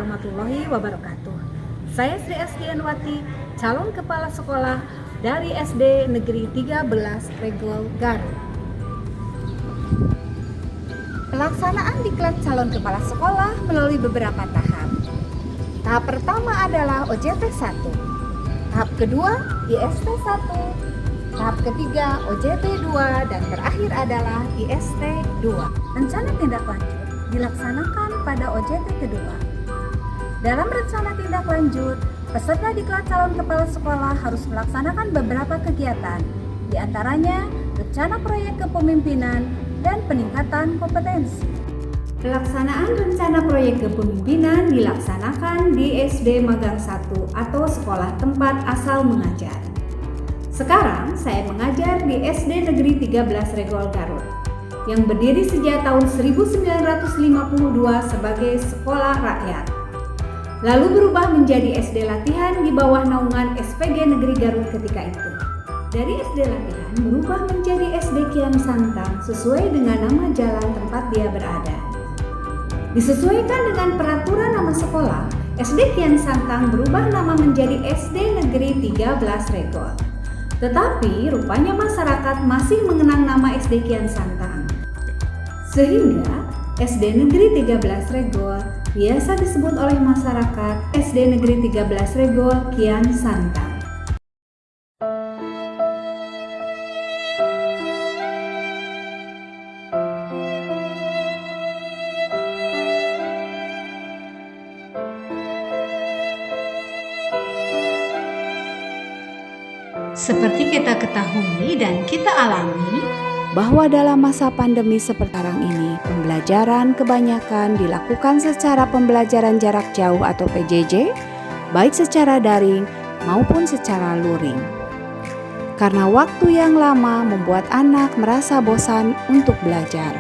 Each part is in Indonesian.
warahmatullahi wabarakatuh. Saya Sri Askianwati, calon kepala sekolah dari SD Negeri 13 Regol Garut. Pelaksanaan diklat calon kepala sekolah melalui beberapa tahap. Tahap pertama adalah OJT 1, tahap kedua IST 1, tahap ketiga OJT 2, dan terakhir adalah IST 2. Rencana tindak lanjut dilaksanakan pada OJT kedua. Dalam rencana tindak lanjut, peserta diklat calon kepala sekolah harus melaksanakan beberapa kegiatan, di antaranya rencana proyek kepemimpinan dan peningkatan kompetensi. Pelaksanaan rencana proyek kepemimpinan dilaksanakan di SD Magang 1 atau sekolah tempat asal mengajar. Sekarang saya mengajar di SD Negeri 13 Regol Garut yang berdiri sejak tahun 1952 sebagai sekolah rakyat. Lalu berubah menjadi SD Latihan di bawah naungan SPG Negeri Garut ketika itu. Dari SD Latihan berubah menjadi SD Kian Santang sesuai dengan nama jalan tempat dia berada. Disesuaikan dengan peraturan nama sekolah, SD Kian Santang berubah nama menjadi SD Negeri 13 Regol. Tetapi rupanya masyarakat masih mengenang nama SD Kian Santang. Sehingga SD Negeri 13 Regol biasa disebut oleh masyarakat SD Negeri 13 Regol Kian Santang. Seperti kita ketahui dan kita alami, bahwa dalam masa pandemi seperti sekarang ini, pembelajaran kebanyakan dilakukan secara pembelajaran jarak jauh atau PJJ, baik secara daring maupun secara luring. Karena waktu yang lama membuat anak merasa bosan untuk belajar.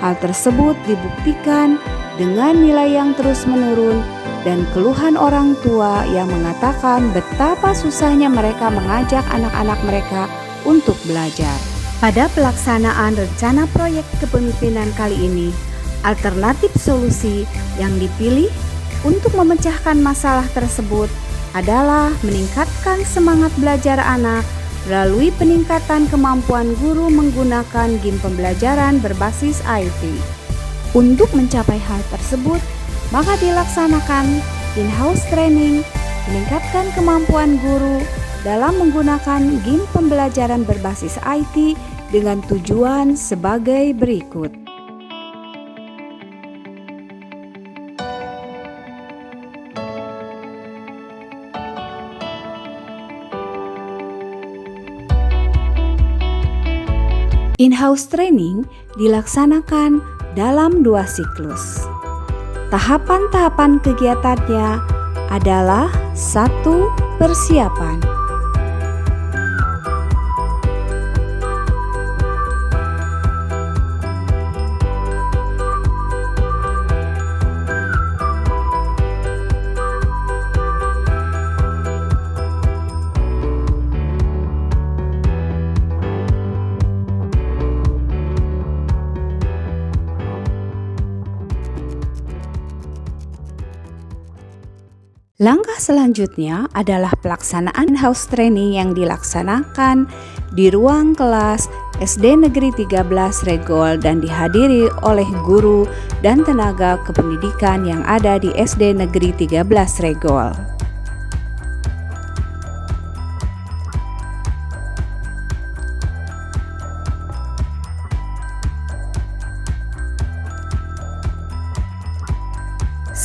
Hal tersebut dibuktikan dengan nilai yang terus menurun dan keluhan orang tua yang mengatakan betapa susahnya mereka mengajak anak-anak mereka untuk belajar. Pada pelaksanaan rencana proyek kepemimpinan kali ini, alternatif solusi yang dipilih untuk memecahkan masalah tersebut adalah meningkatkan semangat belajar anak melalui peningkatan kemampuan guru menggunakan game pembelajaran berbasis IT. Untuk mencapai hal tersebut, maka dilaksanakan in-house training, meningkatkan kemampuan guru dalam menggunakan game pembelajaran berbasis IT dengan tujuan sebagai berikut. In-house training dilaksanakan dalam 2 siklus. Tahapan-tahapan kegiatannya adalah 1. Persiapan. Langkah selanjutnya adalah pelaksanaan house training yang dilaksanakan di ruang kelas SD Negeri 13 Regol dan dihadiri oleh guru dan tenaga kependidikan yang ada di SD Negeri 13 Regol.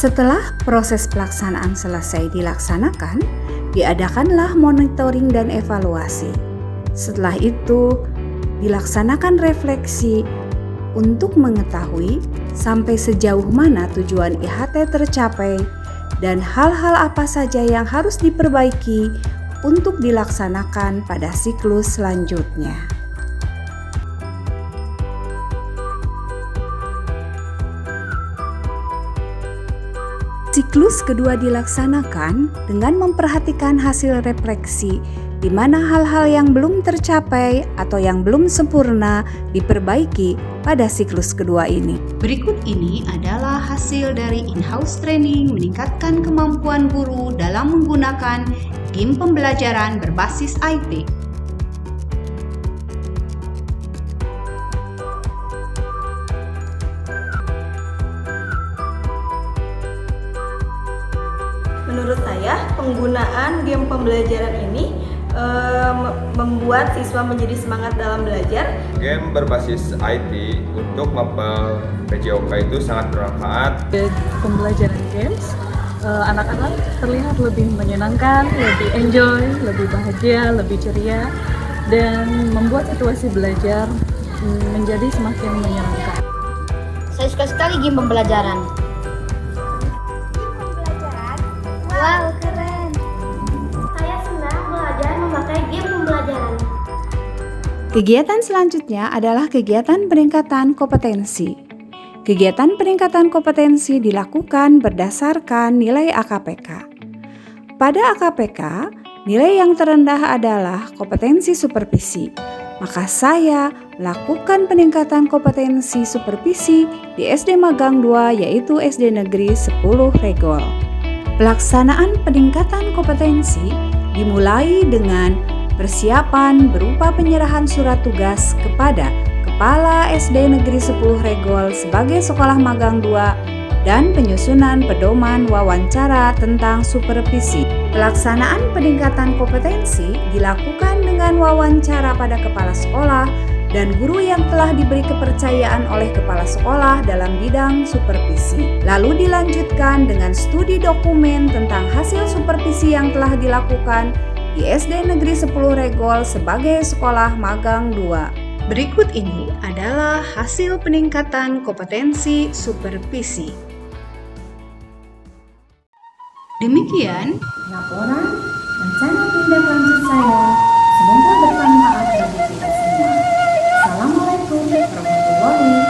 Setelah proses pelaksanaan selesai dilaksanakan, diadakanlah monitoring dan evaluasi. Setelah itu, dilaksanakan refleksi untuk mengetahui sampai sejauh mana tujuan IHT tercapai dan hal-hal apa saja yang harus diperbaiki untuk dilaksanakan pada siklus selanjutnya. Siklus kedua dilaksanakan dengan memperhatikan hasil refleksi di mana hal-hal yang belum tercapai atau yang belum sempurna diperbaiki pada siklus kedua ini. Berikut ini adalah hasil dari in-house training meningkatkan kemampuan guru dalam menggunakan game pembelajaran berbasis IT. Menurut saya, penggunaan game pembelajaran ini membuat siswa menjadi semangat dalam belajar. Game berbasis IT untuk mapel PJOK itu sangat bermanfaat. Pembelajaran games, anak-anak terlihat lebih menyenangkan, lebih enjoy, lebih bahagia, lebih ceria, dan membuat situasi belajar menjadi semakin menyenangkan. Saya suka sekali game pembelajaran. Wow, keren. Saya senang belajar memakai game pembelajaran. Kegiatan selanjutnya adalah kegiatan peningkatan kompetensi. Kegiatan peningkatan kompetensi dilakukan berdasarkan nilai AKPK. Pada AKPK, nilai yang terendah adalah kompetensi supervisi. Maka saya melakukan peningkatan kompetensi supervisi di SD Magang 2 yaitu SD Negeri 10 Regol. Pelaksanaan peningkatan kompetensi dimulai dengan persiapan berupa penyerahan surat tugas kepada Kepala SD Negeri 10 Regol sebagai sekolah magang 2 dan penyusunan pedoman wawancara tentang supervisi. Pelaksanaan peningkatan kompetensi dilakukan dengan wawancara pada kepala sekolah dan guru yang telah diberi kepercayaan oleh kepala sekolah dalam bidang supervisi. Lalu dilanjutkan dengan studi dokumen tentang hasil supervisi yang telah dilakukan di SD Negeri 10 Regol sebagai sekolah magang 2. Berikut ini adalah hasil peningkatan kompetensi supervisi. Demikian Laporan rencana tindak lanjut saya. Semoga bermanfaat bagi kita semua. Assalamualaikum warahmatullahi wabarakatuh.